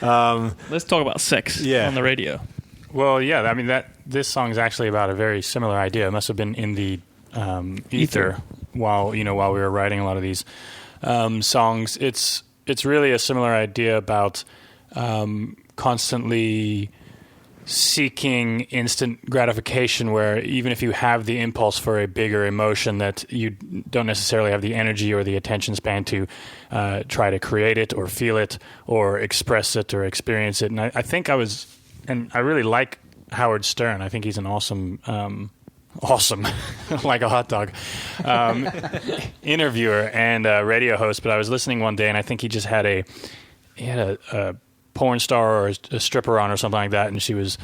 Let's talk about sex on the radio. Well, yeah, I mean this song is actually about a very similar idea. It must have been in the ether while we were writing a lot of these songs. It's really a similar idea about constantly seeking instant gratification, where even if you have the impulse for a bigger emotion, that you don't necessarily have the energy or the attention span to try to create it or feel it or express it or experience it. And I think I really like Howard Stern. I think he's an awesome like a hot dog interviewer and radio host. But I was listening one day, and I think he just had a porn star or a stripper on or something like that, and she was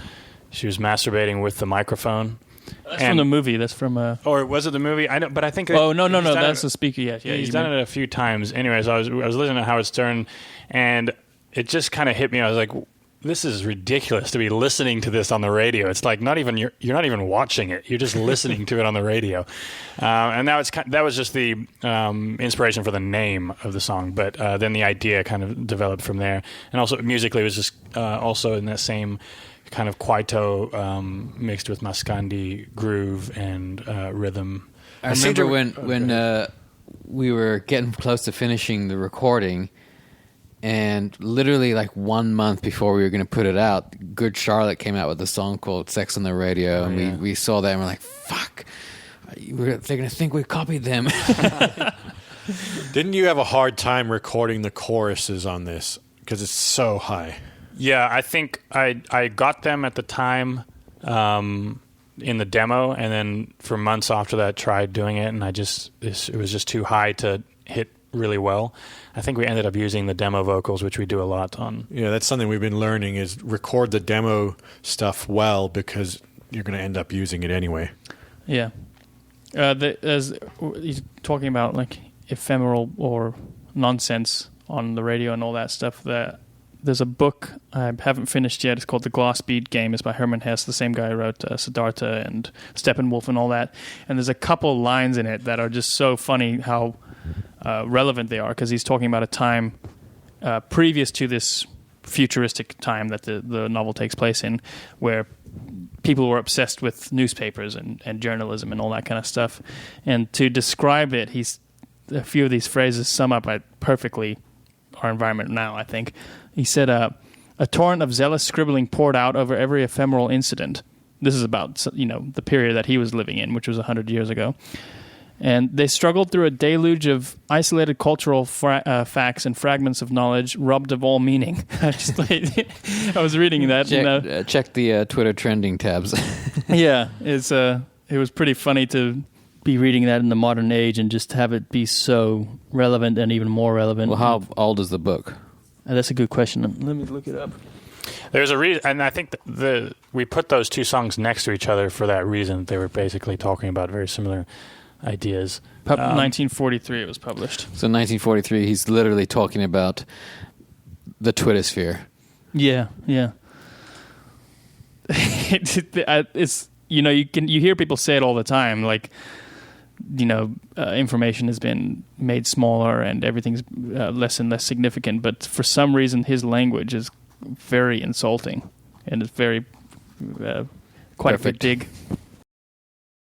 masturbating with the microphone. That's from the movie. That's from or was it the movie? I don't. But I think. Oh no, that's the speaker. Yeah, he's done it a few times. Anyways, I was listening to Howard Stern, and it just kind of hit me. I was like, this is ridiculous to be listening to this on the radio. It's like you're not even watching it. You're just listening to it on the radio. And that was just the inspiration for the name of the song. But then the idea kind of developed from there. And also musically, it was just also in that same kind of kwaito mixed with maskandi groove and rhythm. I remember when we were getting close to finishing the recording. And literally like 1 month before we were going to put it out, Good Charlotte came out with a song called Sex on the Radio. And we saw that and we're like, fuck, they're going to think we copied them. Didn't you have a hard time recording the choruses on this? Because it's so high. Yeah, I think I got them at the time in the demo. And then for months after that, tried doing it. And it was just too high to hit really well. I think we ended up using the demo vocals, which we do a lot on. Yeah, that's something we've been learning, is record the demo stuff well, because you're going to end up using it anyway. Yeah. As he's talking about like ephemeral or nonsense on the radio and all that stuff, there's a book I haven't finished yet. It's called The Glass Bead Game. It's by Herman Hesse, the same guy who wrote Siddhartha and Steppenwolf and all that. And there's a couple lines in it that are just so funny how relevant they are, because he's talking about a time previous to this futuristic time that the novel takes place in, where people were obsessed with newspapers and journalism and all that kind of stuff. And to describe it, a few of these phrases sum up perfectly our environment now, I think. He said, a torrent of zealous scribbling poured out over every ephemeral incident. This is about the period that he was living in, which was 100 years ago. And they struggled through a deluge of isolated cultural facts and fragments of knowledge, robbed of all meaning. I was reading that. Check the Twitter trending tabs. Yeah, it was pretty funny to be reading that in the modern age and just have it be so relevant and even more relevant. Well, how old is the book? That's a good question. Let me look it up. There's a reason, and I think we put those two songs next to each other for that reason. They were basically talking about very similar ideas. 1943 it was published. So 1943, he's literally talking about the Twitter sphere. Yeah. It's you hear people say it all the time, like information has been made smaller and everything's less and less significant. But for some reason, his language is very insulting, and it's very quite Perfect. a big dig.